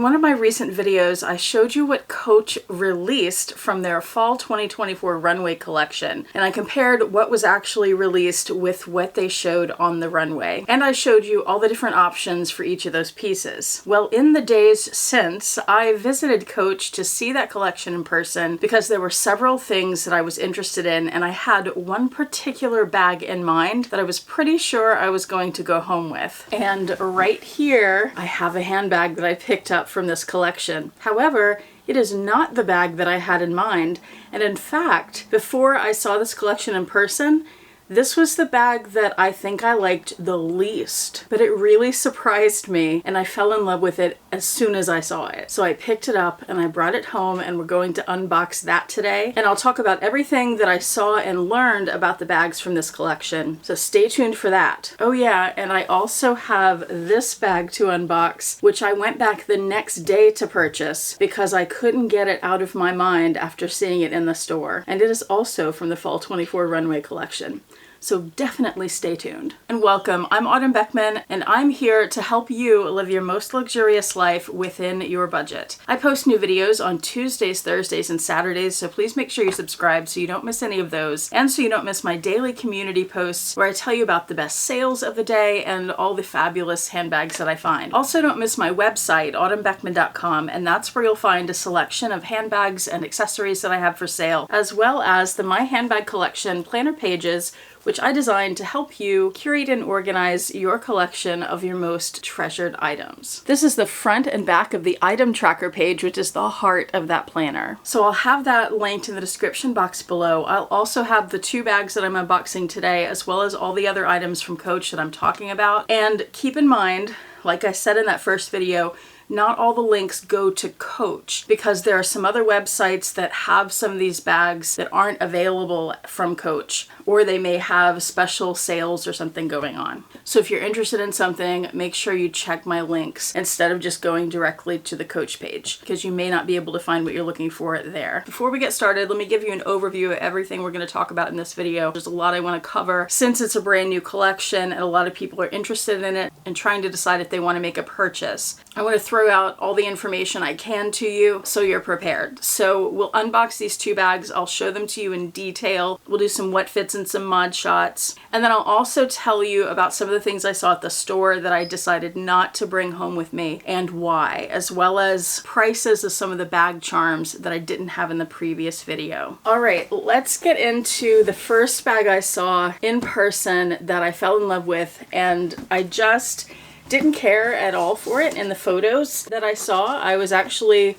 In one of my recent videos, I showed you what Coach released from their fall 2024 Runway collection, and I compared what was actually released with what they showed on the runway. And I showed you all the different options for each of those pieces. Well, in the days since, I visited Coach to see that collection in person because there were several things that I was interested in, and I had one particular bag in mind that I was pretty sure I was going to go home with. And right here, I have a handbag that I picked up from this collection. However, it is not the bag that I had in mind. And in fact, before I saw this collection in person, this was the bag that I think I liked the least, but it really surprised me and I fell in love with it as soon as I saw it. So I picked it up and I brought it home and we're going to unbox that today. And I'll talk about everything that I saw and learned about the bags from this collection. So stay tuned for that. Oh yeah, and I also have this bag to unbox, which I went back the next day to purchase because I couldn't get it out of my mind after seeing it in the store. And it is also from the Fall 24 Runway collection. So definitely stay tuned. And welcome, I'm Autumn Beckman, and I'm here to help you live your most luxurious life within your budget. I post new videos on Tuesdays, Thursdays, and Saturdays, so please make sure you subscribe so you don't miss any of those, and so you don't miss my daily community posts where I tell you about the best sales of the day and all the fabulous handbags that I find. Also, don't miss my website, autumnbeckman.com, and that's where you'll find a selection of handbags and accessories that I have for sale, as well as the My Handbag Collection planner pages, which I designed to help you curate and organize your collection of your most treasured items. This is the front and back of the item tracker page, which is the heart of that planner. So I'll have that linked in the description box below. I'll also have the two bags that I'm unboxing today, as well as all the other items from Coach that I'm talking about. And keep in mind, like I said in that first video, not all the links go to Coach because there are some other websites that have some of these bags that aren't available from Coach, or they may have special sales or something going on. So if you're interested in something, make sure you check my links instead of just going directly to the Coach page because you may not be able to find what you're looking for there. Before we get started, let me give you an overview of everything we're going to talk about in this video. There's a lot I want to cover since it's a brand new collection and a lot of people are interested in it and trying to decide if they want to make a purchase. I want to throw out all the information I can to you so you're prepared. So we'll unbox these two bags. I'll show them to you in detail. We'll do some what fits and some mod shots. And then I'll also tell you about some of the things I saw at the store that I decided not to bring home with me and why, as well as prices of some of the bag charms that I didn't have in the previous video. All right, let's get into the first bag I saw in person that I fell in love with, and I just didn't care at all for it in the photos that I saw. I was actually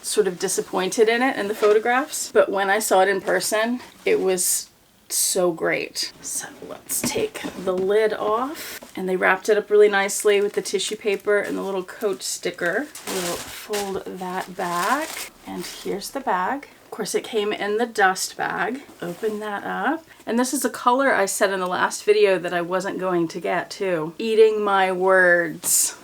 sort of disappointed in it in the photographs, but when I saw it in person, it was so great. So let's take the lid off, and they wrapped it up really nicely with the tissue paper and the little Coach sticker. We'll fold that back, and here's the bag. Of course, it came in the dust bag. Open that up. And this is a color I said in the last video that I wasn't going to get too. Eating my words.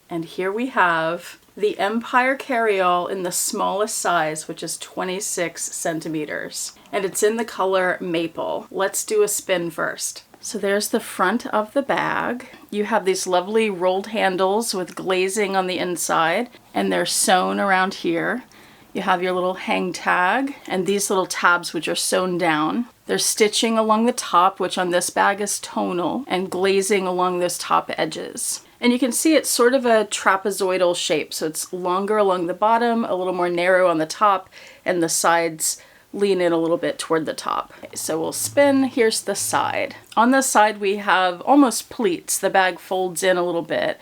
And here we have the Empire Carryall in the smallest size, which is 26 centimeters. And it's in the color Maple. Let's do a spin first. So there's the front of the bag. You have these lovely rolled handles with glazing on the inside, and they're sewn around here. You have your little hang tag and these little tabs which are sewn down. There's stitching along the top, which on this bag is tonal, and glazing along those top edges. And you can see it's sort of a trapezoidal shape, so it's longer along the bottom, a little more narrow on the top, and the sides lean in a little bit toward the top. Okay, so we'll spin. Here's the side. On the side we have almost pleats. The bag folds in a little bit.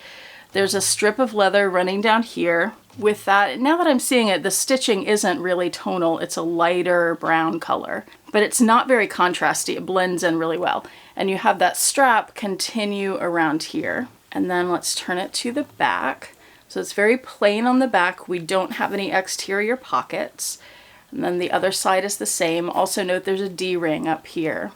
There's a strip of leather running down here. With that, now that I'm seeing it, the stitching isn't really tonal. It's a lighter brown color, but it's not very contrasty. It blends in really well. And you have that strap continue around here. And then let's turn it to the back. So it's very plain on the back. We don't have any exterior pockets. And then the other side is the same. Also note there's a D-ring up here.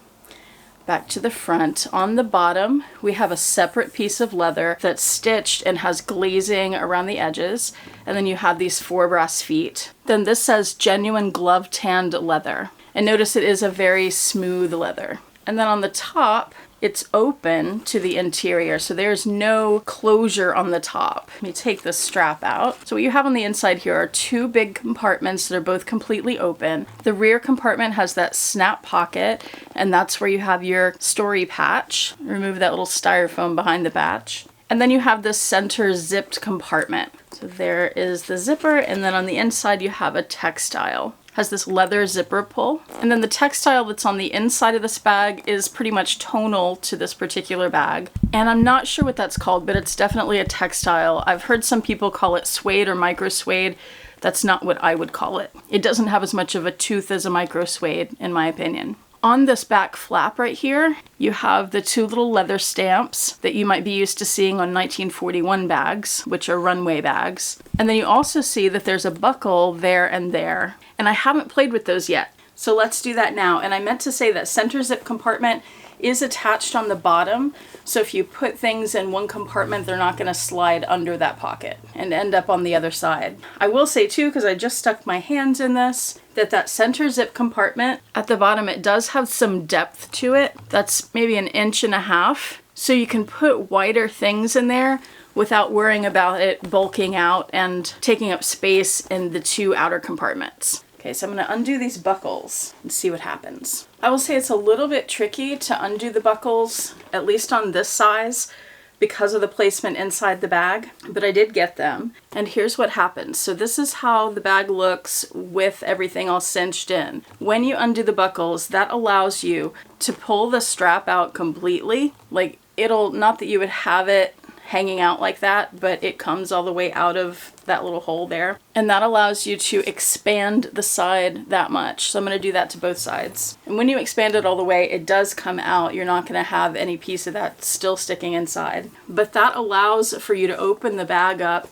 Back to the front. On the bottom, we have a separate piece of leather that's stitched and has glazing around the edges. And then you have these 4 brass feet. Then this says genuine glove tanned leather. And notice it is a very smooth leather. And then on the top, it's open to the interior, so there's no closure on the top. Let me take the strap out. So what you have on the inside here are two big compartments that are both completely open. The rear compartment has that snap pocket, and that's where you have your story patch. Remove that little styrofoam behind the patch. And then you have this center zipped compartment. So there is the zipper, and then on the inside you have a textile. Has this leather zipper pull. And then the textile that's on the inside of this bag is pretty much tonal to this particular bag. And I'm not sure what that's called, but it's definitely a textile. I've heard some people call it suede or micro suede. That's not what I would call it. It doesn't have as much of a tooth as a micro suede, in my opinion. On this back flap right here, you have the two little leather stamps that you might be used to seeing on 1941 bags, which are Runway bags. And then you also see that there's a buckle there and there. And I haven't played with those yet. So let's do that now. And I meant to say that center zip compartment is attached on the bottom. So if you put things in one compartment, they're not going to slide under that pocket and end up on the other side. I will say too, because I just stuck my hands in this, that center zip compartment at the bottom, it does have some depth to it. That's maybe 1.5 inches. So you can put wider things in there without worrying about it bulking out and taking up space in the two outer compartments. Okay, so I'm going to undo these buckles and see what happens. I will say it's a little bit tricky to undo the buckles, at least on this size, because of the placement inside the bag, but I did get them. And here's what happens. So this is how the bag looks with everything all cinched in. When you undo the buckles, that allows you to pull the strap out completely. Like, it'll, not that you would have it hanging out like that, but it comes all the way out of that little hole there. And that allows you to expand the side that much. So I'm going to do that to both sides. And when you expand it all the way, it does come out. You're not going to have any piece of that still sticking inside. But that allows for you to open the bag up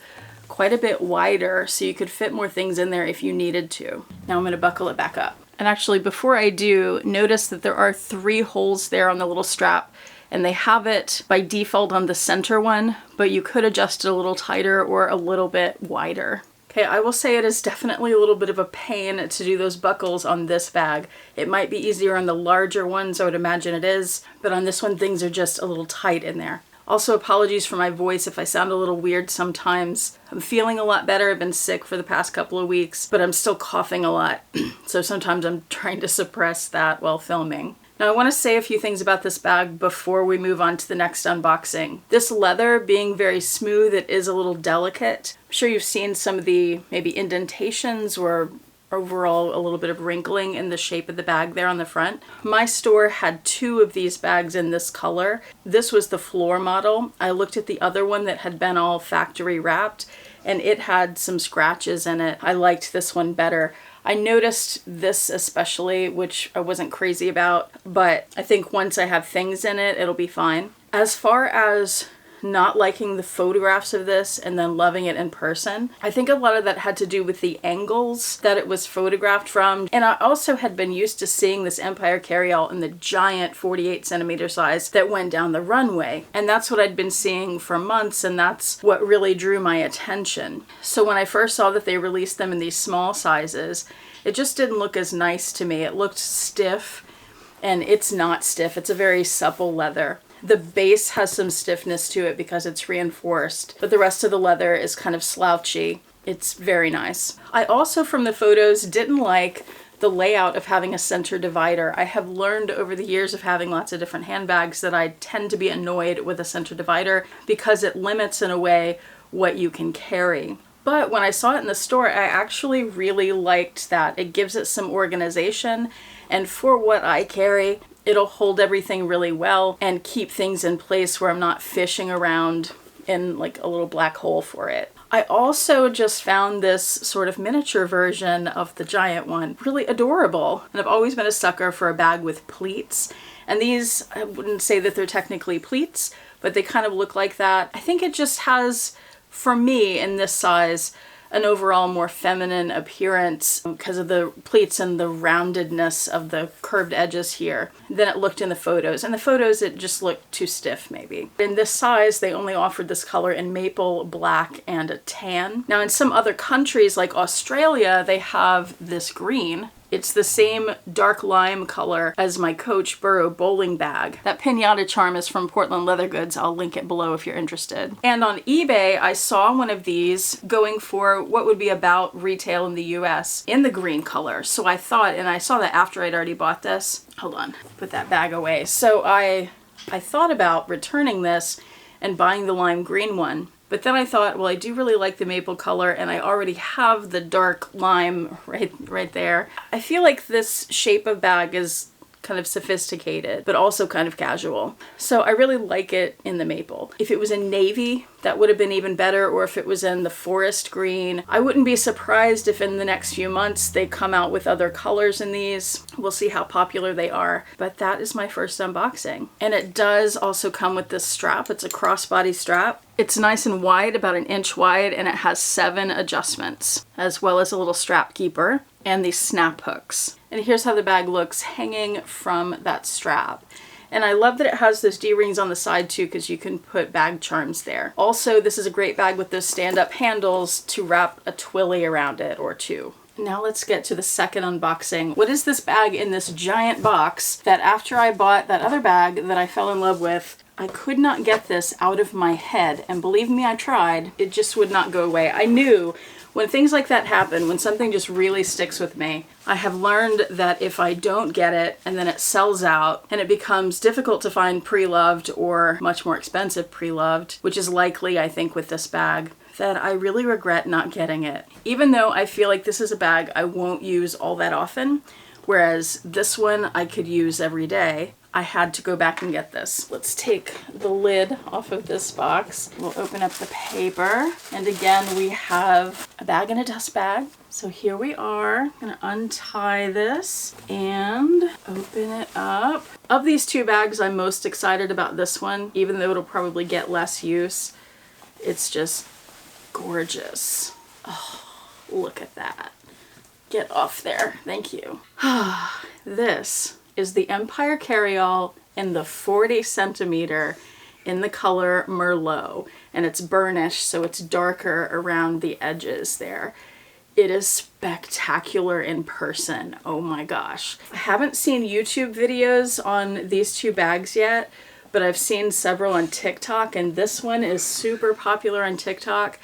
quite a bit wider so you could fit more things in there if you needed to. Now I'm going to buckle it back up. And actually, before I do, notice that there are 3 holes there on the little strap. And they have it by default on the center one, but you could adjust it a little tighter or a little bit wider. Okay, I will say it is definitely a little bit of a pain to do those buckles on this bag. It might be easier on the larger ones, I would imagine it is, but on this one things are just a little tight in there. Also, apologies for my voice if I sound a little weird sometimes. I'm feeling a lot better. I've been sick for the past couple of weeks, but I'm still coughing a lot. So sometimes I'm trying to suppress that while filming. Now I want to say a few things about this bag before we move on to the next unboxing. This leather being very smooth, it is a little delicate. I'm sure you've seen some of the maybe indentations or overall a little bit of wrinkling in the shape of the bag there on the front. My store had 2 of these bags in this color. This was the floor model. I looked at the other one that had been all factory wrapped and it had some scratches in it. I liked this one better. I noticed this especially, which I wasn't crazy about, but I think once I have things in it, it'll be fine. As far as not liking the photographs of this and then loving it in person, I think a lot of that had to do with the angles that it was photographed from. And I also had been used to seeing this Empire Carryall in the giant 48 centimeter size that went down the runway. And that's what I'd been seeing for months, and that's what really drew my attention. So when I first saw that they released them in these small sizes, it just didn't look as nice to me. It looked stiff, and it's not stiff. It's a very supple leather. The base has some stiffness to it because it's reinforced, but the rest of the leather is kind of slouchy. It's very nice. I also, from the photos, didn't like the layout of having a center divider. I have learned over the years of having lots of different handbags that I tend to be annoyed with a center divider because it limits in a way what you can carry. But when I saw it in the store, I actually really liked that. It gives it some organization, and for what I carry, it'll hold everything really well and keep things in place where I'm not fishing around in like a little black hole for it. I also just found this sort of miniature version of the giant one really adorable. And I've always been a sucker for a bag with pleats. And these, I wouldn't say that they're technically pleats, but they kind of look like that. I think it just has, for me in this size, an overall more feminine appearance because of the pleats and the roundedness of the curved edges here than it looked in the photos. In the photos, it just looked too stiff, maybe. In this size, they only offered this color in maple, black, and a tan. Now, in some other countries like Australia, they have this green, It's the same dark lime color as my Coach Burrow bowling bag. That pinata charm is from Portland Leather Goods. I'll link it below if you're interested. And on eBay, I saw one of these going for what would be about retail in the US in the green color. So I thought, and I saw that after I'd already bought this. Hold on, put that bag away. So I thought about returning this and buying the lime green one. But then I thought, well, I do really like the maple color and I already have the dark lime right there. I feel like this shape of bag is kind of sophisticated, but also kind of casual. So I really like it in the maple. If it was in navy, that would have been even better, or if it was in the forest green. I wouldn't be surprised if in the next few months they come out with other colors in these. We'll see how popular they are, but that is my first unboxing. And it does also come with this strap. It's a crossbody strap. It's nice and wide, about 1 inch wide, and it has 7 adjustments, as well as a little strap keeper and these snap hooks. And here's how the bag looks hanging from that strap. And I love that it has those D-rings on the side too, because you can put bag charms there. Also, this is a great bag with those stand-up handles to wrap a twilly around it or two. Now let's get to the second unboxing. What is this bag in this giant box that after I bought that other bag that I fell in love with, I could not get this out of my head. And believe me, I tried. It just would not go away. I knew when things like that happen, when something just really sticks with me, I have learned that if I don't get it and then it sells out and it becomes difficult to find pre-loved or much more expensive pre-loved, which is likely, I think, with this bag, that I really regret not getting it. Even though I feel like this is a bag I won't use all that often, whereas this one I could use every day, I had to go back and get this. Let's take the lid off of this box. We'll open up the paper. And again, we have a bag and a dust bag. So here we are. I'm gonna untie this and open it up. Of these two bags, I'm most excited about this one, even though it'll probably get less use. It's just gorgeous. Oh, look at that. Get off there. Thank you. This is the Empire Carryall in the 40 centimeter in the color Merlot, and it's burnished, so it's darker around the edges there. It is spectacular in person. Oh my gosh. I haven't seen YouTube videos on these two bags yet, but I've seen several on TikTok, and this one is super popular on TikTok.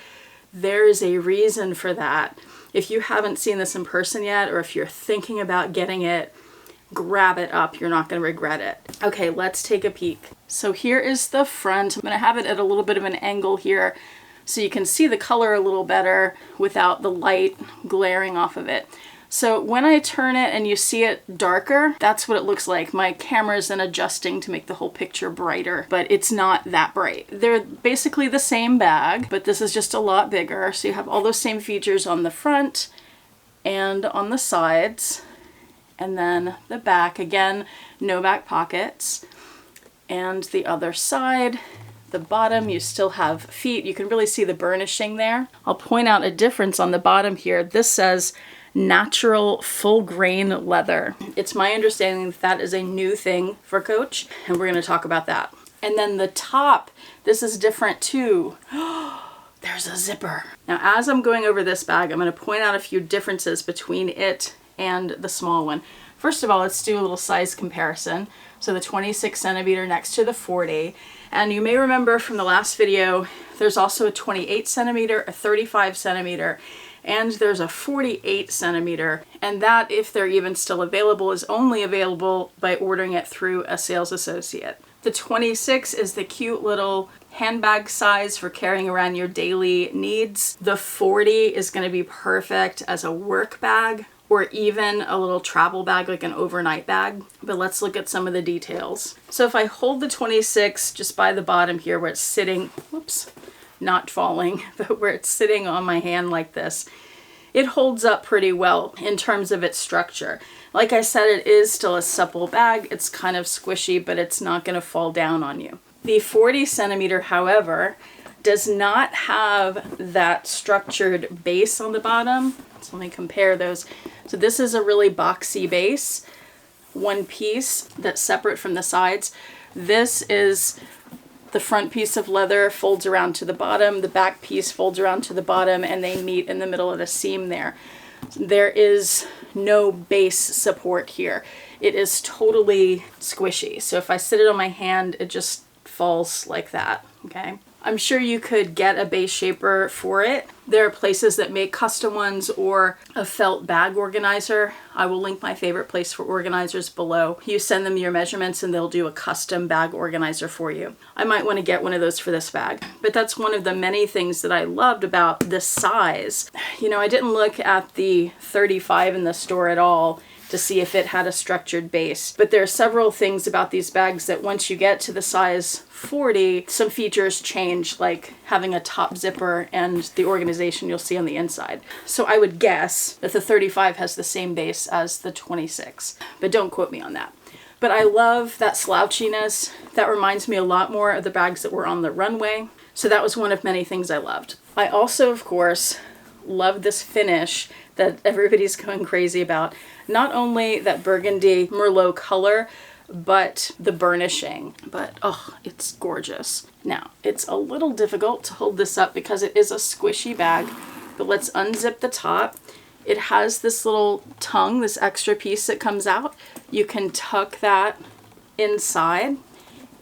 There is a reason for that. If you haven't seen this in person yet, or if you're thinking about getting it, grab it up. You're not going to regret it. Okay, let's take a peek. So here is the front. I'm going to have it at a little bit of an angle here so you can see the color a little better without the light glaring off of it. So when I turn it and you see it darker, that's what it looks like. My camera's then adjusting to make the whole picture brighter, but it's not that bright. They're basically the same bag, but this is just a lot bigger. So you have all those same features on the front and on the sides. And then the back, again, no back pockets. And the other side, the bottom, you still have feet. You can really see the burnishing there. I'll point out a difference on the bottom here. This says natural full grain leather. It's my understanding that that is a new thing for Coach, and we're going to talk about that. And then the top, this is different too. There's a zipper. Now, as I'm going over this bag, I'm going to point out a few differences between it and the small one. First of all, let's do a little size comparison. So the 26 centimeter next to the 40. And you may remember from the last video, there's also a 28 centimeter, a 35 centimeter, and there's a 48 centimeter. And that, if they're even still available, is only available by ordering it through a sales associate. The 26 is the cute little handbag size for carrying around your daily needs. The 40 is going to be perfect as a work bag or even a little travel bag, like an overnight bag. But let's look at some of the details. So if I hold the 26 just by the bottom here where it's sitting, whoops, not falling, but where it's sitting on my hand like this, it holds up pretty well in terms of its structure. Like I said, it is still a supple bag. It's kind of squishy, but it's not going to fall down on you. The 40 centimeter, however, does not have that structured base on the bottom. So let me compare those. So this is a really boxy base, one piece that's separate from the sides. This is the front piece of leather, folds around to the bottom, the back piece folds around to the bottom, and they meet in the middle of the seam there. There is no base support here. It is totally squishy. So if I sit it on my hand, it just falls like that, okay? I'm sure you could get a base shaper for it. There are places that make custom ones or a felt bag organizer. I will link my favorite place for organizers below. You send them your measurements and they'll do a custom bag organizer for you. I might want to get one of those for this bag. But that's one of the many things that I loved about this size. You know, I didn't look at the 35 in the store at all to see if it had a structured base. But there are several things about these bags that once you get to the size 40, some features change, like having a top zipper and the organization you'll see on the inside. So I would guess that the 35 has the same base as the 26, but don't quote me on that. But I love that slouchiness. That reminds me a lot more of the bags that were on the Runway. So that was one of many things I loved. I also, of course, love this finish that everybody's going crazy about. Not only that burgundy Merlot color, but the burnishing. But oh, it's gorgeous. Now, it's a little difficult to hold this up because it is a squishy bag, but let's unzip the top. It has this little tongue, this extra piece that comes out. You can tuck that inside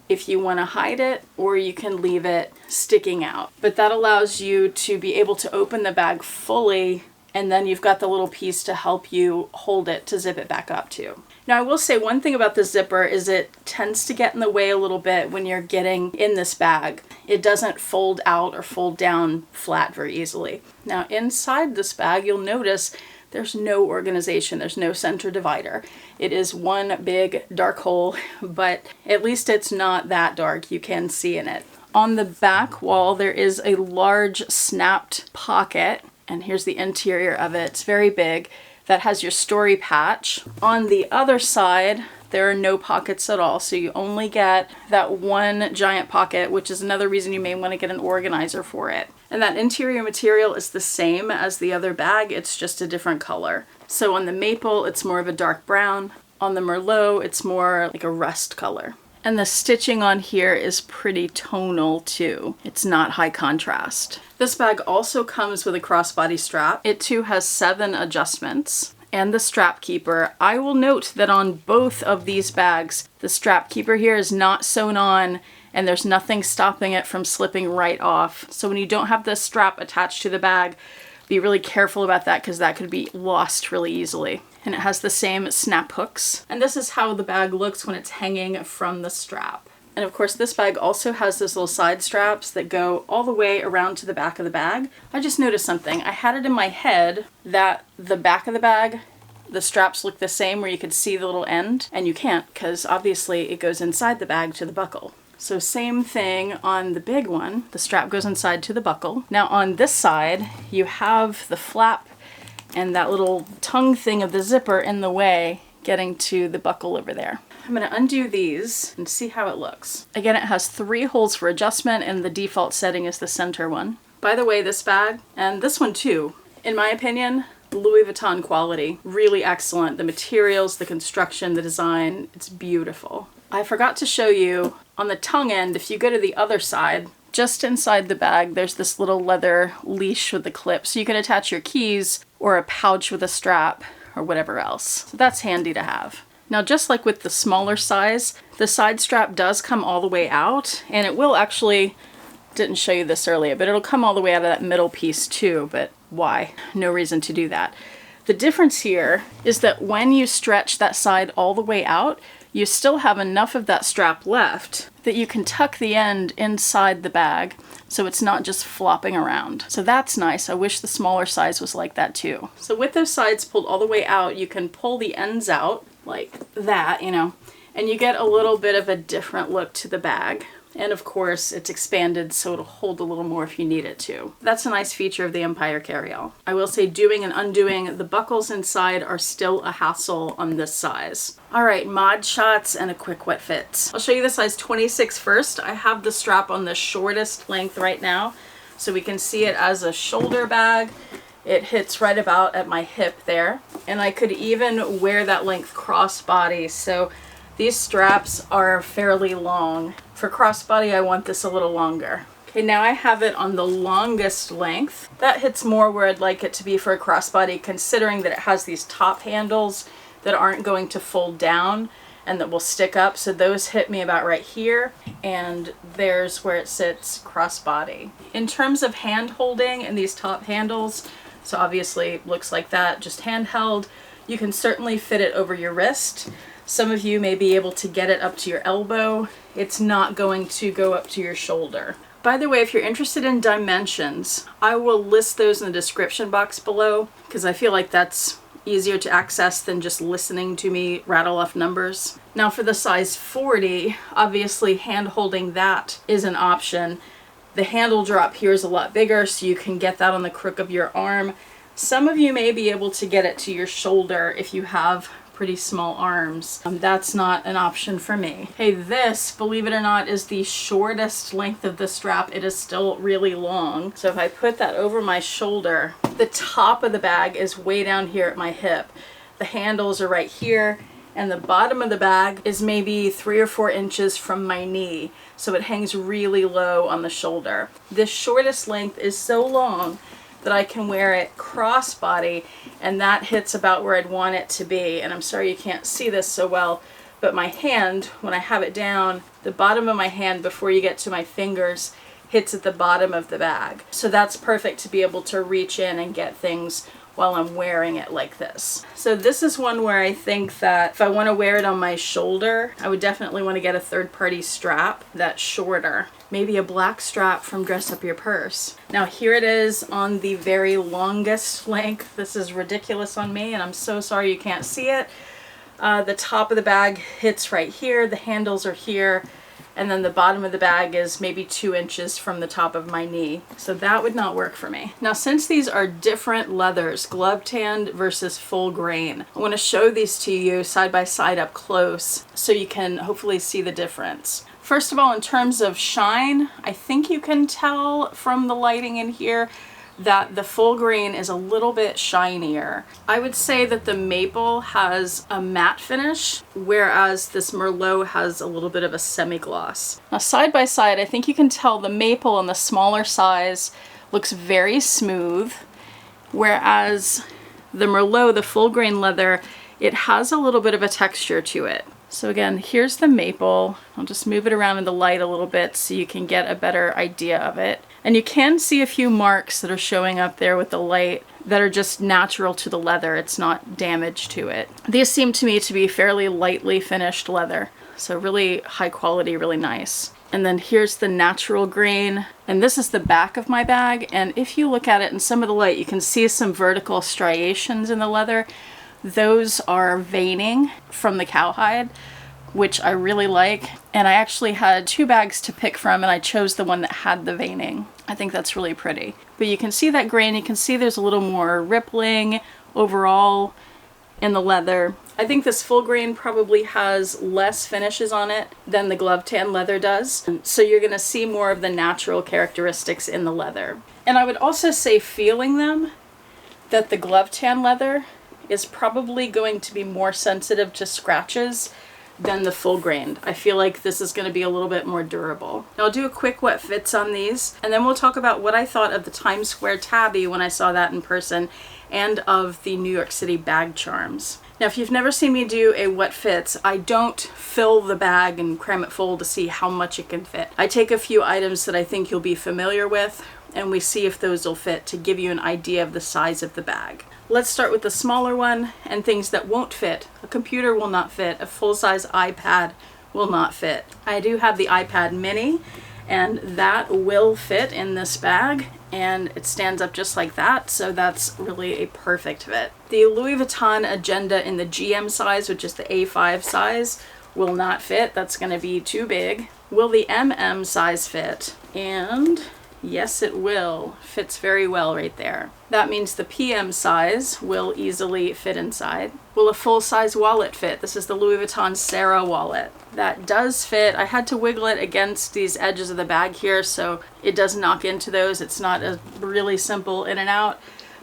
if you want to hide it, or you can leave it sticking out. But that allows you to be able to open the bag fully, and then you've got the little piece to help you hold it to zip it back up too. Now I will say one thing about the zipper is it tends to get in the way a little bit when you're getting in this bag. It doesn't fold out or fold down flat very easily. Now inside this bag, you'll notice there's no organization, there's no center divider. It is one big dark hole, but at least it's not that dark. You can see in it. On the back wall, there is a large snapped pocket, and here's the interior of it. It's very big. That has your story patch. On the other side, there are no pockets at all, so you only get that one giant pocket, which is another reason you may want to get an organizer for it. And that interior material is the same as the other bag, it's just a different color. So on the maple, it's more of a dark brown. On the Merlot, it's more like a rust color. And the stitching on here is pretty tonal too. It's not high contrast. This bag also comes with a crossbody strap. It too has 7 adjustments. And the strap keeper. I will note that on both of these bags, the strap keeper here is not sewn on and there's nothing stopping it from slipping right off. So when you don't have the strap attached to the bag, be really careful about that because that could be lost really easily. And it has the same snap hooks. And this is how the bag looks when it's hanging from the strap. And of course this bag also has those little side straps that go all the way around to the back of the bag. I just noticed something. I had it in my head that the back of the bag, the straps look the same where you could see the little end, and you can't because obviously it goes inside the bag to the buckle. So same thing on the big one. The strap goes inside to the buckle. Now on this side, you have the flap and that little tongue thing of the zipper in the way getting to the buckle over there. I'm going to undo these and see how it looks. Again, it has 3 holes for adjustment and the default setting is the center one. By the way, this bag, and this one too, in my opinion, Louis Vuitton quality. Really excellent. The materials, the construction, the design, it's beautiful. I forgot to show you on the tongue end, if you go to the other side, just inside the bag, there's this little leather leash with the clip. So you can attach your keys or a pouch with a strap or whatever else. So that's handy to have. Now, just like with the smaller size, the side strap does come all the way out, and it will actually, didn't show you this earlier, but it'll come all the way out of that middle piece too, but why? No reason to do that. The difference here is that when you stretch that side all the way out, you still have enough of that strap left that you can tuck the end inside the bag so it's not just flopping around. So that's nice. I wish the smaller size was like that too. So with those sides pulled all the way out, you can pull the ends out like that, you know, and you get a little bit of a different look to the bag. And of course, it's expanded so it'll hold a little more if you need it to. That's a nice feature of the Empire Carryall. I will say doing and undoing the buckles inside are still a hassle on this size. All right, mod shots and a quick wet fit. I'll show you the size 26 first. I have the strap on the shortest length right now, so we can see it as a shoulder bag. It hits right about at my hip there. And I could even wear that length crossbody, so these straps are fairly long. For crossbody, I want this a little longer. Okay, now I have it on the longest length. That hits more where I'd like it to be for a crossbody, considering that it has these top handles that aren't going to fold down and that will stick up. So those hit me about right here, and there's where it sits crossbody. In terms of hand holding and these top handles, so obviously looks like that, just handheld, you can certainly fit it over your wrist. Some of you may be able to get it up to your elbow. It's not going to go up to your shoulder. By the way, if you're interested in dimensions, I will list those in the description box below, because I feel like that's easier to access than just listening to me rattle off numbers. Now for the size 40, obviously hand holding that is an option. The handle drop here is a lot bigger, so you can get that on the crook of your arm. Some of you may be able to get it to your shoulder if you have pretty small arms. That's not an option for me. Hey, this, believe it or not, is the shortest length of the strap. It is still really long. So if I put that over my shoulder, the top of the bag is way down here at my hip. The handles are right here, and the bottom of the bag is maybe 3 or 4 inches from my knee. So it hangs really low on the shoulder. This shortest length is so long that I can wear it crossbody, and that hits about where I'd want it to be. And I'm sorry you can't see this so well, but my hand, when I have it down, the bottom of my hand before you get to my fingers hits at the bottom of the bag. So that's perfect to be able to reach in and get things while I'm wearing it like this. So this is one where I think that if I want to wear it on my shoulder, I would definitely want to get a third-party strap that's shorter. Maybe a black strap from Dress Up Your Purse. Now here it is on the very longest length. This is ridiculous on me, and I'm so sorry you can't see it. The top of the bag hits right here, the handles are here, and then the bottom of the bag is maybe 2 inches from the top of my knee. So that would not work for me. Now, since these are different leathers, glove tanned versus full grain, I want to show these to you side by side up close so you can hopefully see the difference. First of all, in terms of shine, I think you can tell from the lighting in here that the full grain is a little bit shinier. I would say that the maple has a matte finish, whereas this Merlot has a little bit of a semi-gloss. Now side by side, I think you can tell the maple on the smaller size looks very smooth, whereas the Merlot, the full grain leather, it has a little bit of a texture to it. So again, here's the maple. I'll just move it around in the light a little bit so you can get a better idea of it. And you can see a few marks that are showing up there with the light that are just natural to the leather. It's not damage to it. These seem to me to be fairly lightly finished leather. So really high quality, really nice. And then here's the natural grain. And this is the back of my bag. And if you look at it in some of the light, you can see some vertical striations in the leather. Those are veining from the cowhide, which I really like. And I actually had 2 bags to pick from, and I chose the one that had the veining. I think that's really pretty. But you can see that grain, you can see there's a little more rippling overall in the leather. I think this full grain probably has less finishes on it than the glove tan leather does. So you're gonna see more of the natural characteristics in the leather. And I would also say, feeling them, that the glove tan leather is probably going to be more sensitive to scratches than the full grain. I feel like this is going to be a little bit more durable. Now I'll do a quick what fits on these, and then we'll talk about what I thought of the Times Square tabby when I saw that in person, and of the New York City bag charms. Now if you've never seen me do a what fits, I don't fill the bag and cram it full to see how much it can fit. I take a few items that I think you'll be familiar with, and we see if those will fit to give you an idea of the size of the bag. Let's start with the smaller one and things that won't fit. A computer will not fit. A full-size iPad will not fit. I do have the iPad mini, and that will fit in this bag, and it stands up just like that, so that's really a perfect fit. The Louis Vuitton Agenda in the GM size, which is the A5 size, will not fit. That's going to be too big. Will the MM size fit? And yes, it will. Fits very well right there. That means the PM size will easily fit inside. Will a full-size wallet fit? This is the Louis Vuitton Sarah wallet. That does fit. I had to wiggle it against these edges of the bag here, so it does knock into those. It's not a really simple in and out,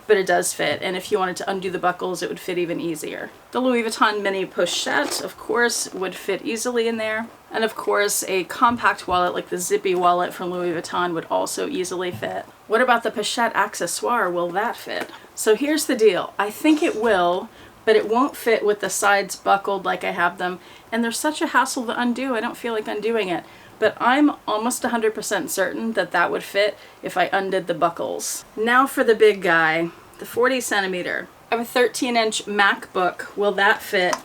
but it does fit. And if you wanted to undo the buckles, it would fit even easier. The Louis Vuitton mini pochette, of course, would fit easily in there. And of course, a compact wallet like the zippy wallet from Louis Vuitton would also easily fit. What about the pochette accessoire? Will that fit? So here's the deal. I think it will, but it won't fit with the sides buckled like I have them. And they're such a hassle to undo, I don't feel like undoing it. But I'm almost 100% certain that that would fit if I undid the buckles. Now for the big guy, the 40 centimeter. I have a 13-inch MacBook. Will that fit?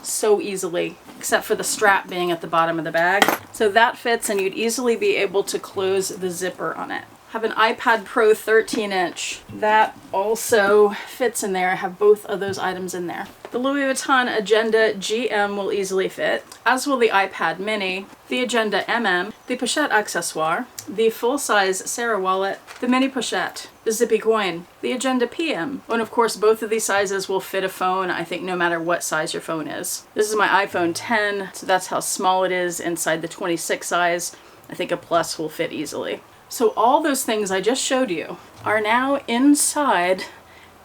So easily, except for the strap being at the bottom of the bag. So that fits, and you'd easily be able to close the zipper on it. Have an iPad Pro 13-inch. That also fits in there. I have both of those items in there. The Louis Vuitton Agenda GM will easily fit, as will the iPad Mini, the Agenda MM, the Pochette Accessoire, the full-size Sarah wallet, the Mini Pochette, the Zippy Coin, the Agenda PM. And of course, both of these sizes will fit a phone, I think, no matter what size your phone is. This is my iPhone 10, so that's how small it is inside the 26 size. I think a Plus will fit easily. So all those things I just showed you are now inside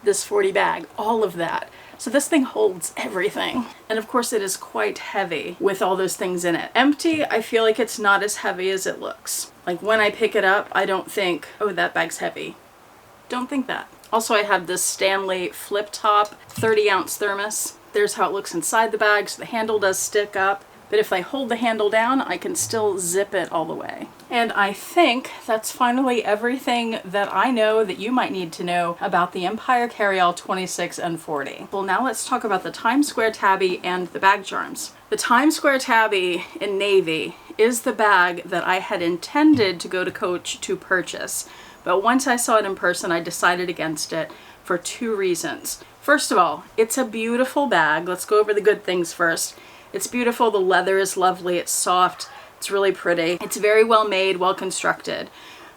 this 40 bag, all of that. So this thing holds everything. And of course it is quite heavy with all those things in it. Empty, I feel like it's not as heavy as it looks. Like when I pick it up, I don't think, oh, that bag's heavy. Don't think that. Also, I have this Stanley flip top 30-ounce thermos. There's how it looks inside the bag, so the handle does stick up. But if I hold the handle down, I can still zip it all the way. And I think that's finally everything that I know that you might need to know about the Empire Carryall 26 and 40. Well, now let's talk about the Times Square tabby and the bag charms. The Times Square tabby in navy is the bag that I had intended to go to Coach to purchase. But once I saw it in person, I decided against it for two reasons. First of all, it's a beautiful bag. Let's go over the good things first. It's beautiful, the leather is lovely, it's soft, it's really pretty. It's very well made, well constructed.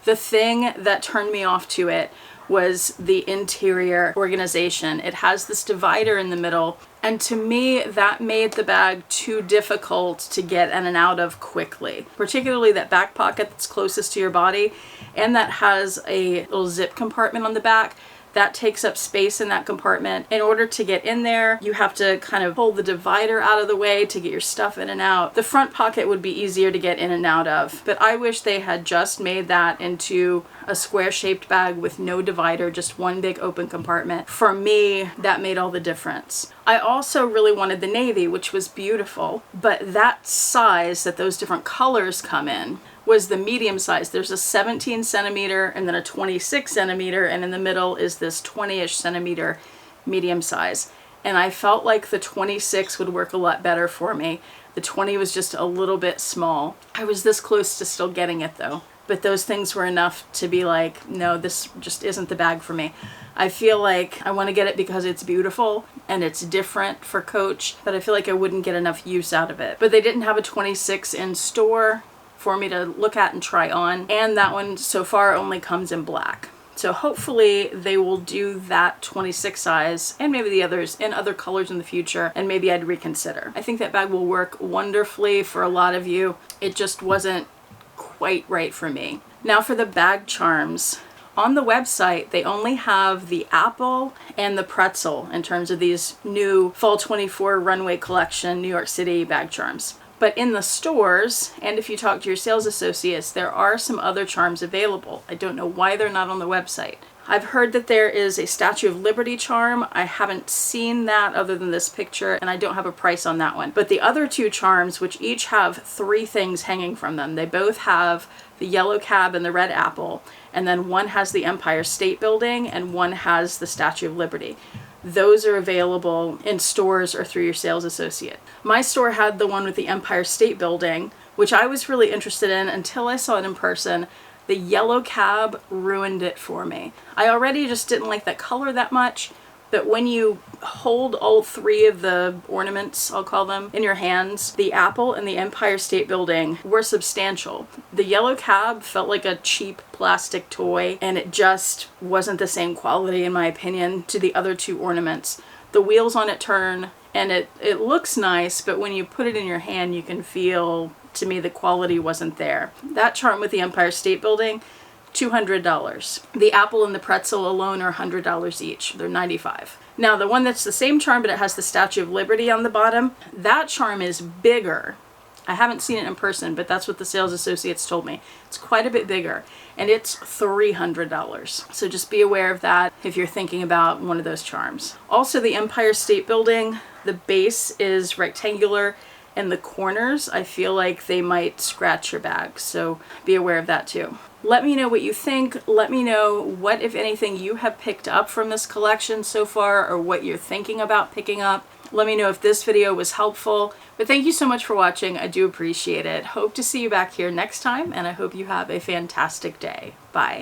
The thing that turned me off to it was the interior organization. It has this divider in the middle, and to me that made the bag too difficult to get in and out of quickly. Particularly that back pocket that's closest to your body, and that has a little zip compartment on the back. That takes up space in that compartment. In order to get in there, you have to kind of pull the divider out of the way to get your stuff in and out. The front pocket would be easier to get in and out of, but I wish they had just made that into a square-shaped bag with no divider, just one big open compartment. For me, that made all the difference. I also really wanted the navy, which was beautiful, but that size that those different colors come in was the medium size. There's a 17 centimeter and then a 26 centimeter, and in the middle is this 20-ish centimeter medium size. And I felt like the 26 would work a lot better for me. The 20 was just a little bit small. I was this close to still getting it though. But those things were enough to be like, no, this just isn't the bag for me. I feel like I want to get it because it's beautiful and it's different for Coach, but I feel like I wouldn't get enough use out of it. But they didn't have a 26 in store for me to look at and try on, and that one so far only comes in black. So hopefully they will do that 26 size and maybe the others in other colors in the future, and maybe I'd reconsider. I think that bag will work wonderfully for a lot of you. It just wasn't quite right for me. Now for the bag charms. On the website, they only have the apple and the pretzel in terms of these new Fall 24 Runway collection New York City bag charms. But in the stores, and if you talk to your sales associates, there are some other charms available. I don't know why they're not on the website. I've heard that there is a Statue of Liberty charm. I haven't seen that other than this picture, and I don't have a price on that one. But the other two charms, which each have three things hanging from them, they both have the yellow cab and the red apple, and then one has the Empire State Building and one has the Statue of Liberty. Those are available in stores or through your sales associate. My store had the one with the Empire State Building, which I was really interested in until I saw it in person. The yellow cab ruined it for me. I already just didn't like that color that much, but when you hold all three of the ornaments, I'll call them, in your hands, the apple and the Empire State Building were substantial. The yellow cab felt like a cheap plastic toy, and it just wasn't the same quality, in my opinion, to the other two ornaments. The wheels on it turn, and it looks nice, but when you put it in your hand, you can feel, to me, the quality wasn't there. That charm with the Empire State Building $200. The apple and the pretzel alone are $100 each. They're $95. Now, the one that's the same charm, but it has the Statue of Liberty on the bottom, that charm is bigger. I haven't seen it in person, but that's what the sales associates told me. It's quite a bit bigger, and it's $300. So just be aware of that if you're thinking about one of those charms. Also, the Empire State Building, the base is rectangular, and the corners, I feel like they might scratch your bag, so be aware of that too. Let me know what you think. Let me know what, if anything, you have picked up from this collection so far, or what you're thinking about picking up. Let me know if this video was helpful. But thank you so much for watching. I do appreciate it. Hope to see you back here next time, and I hope you have a fantastic day. Bye.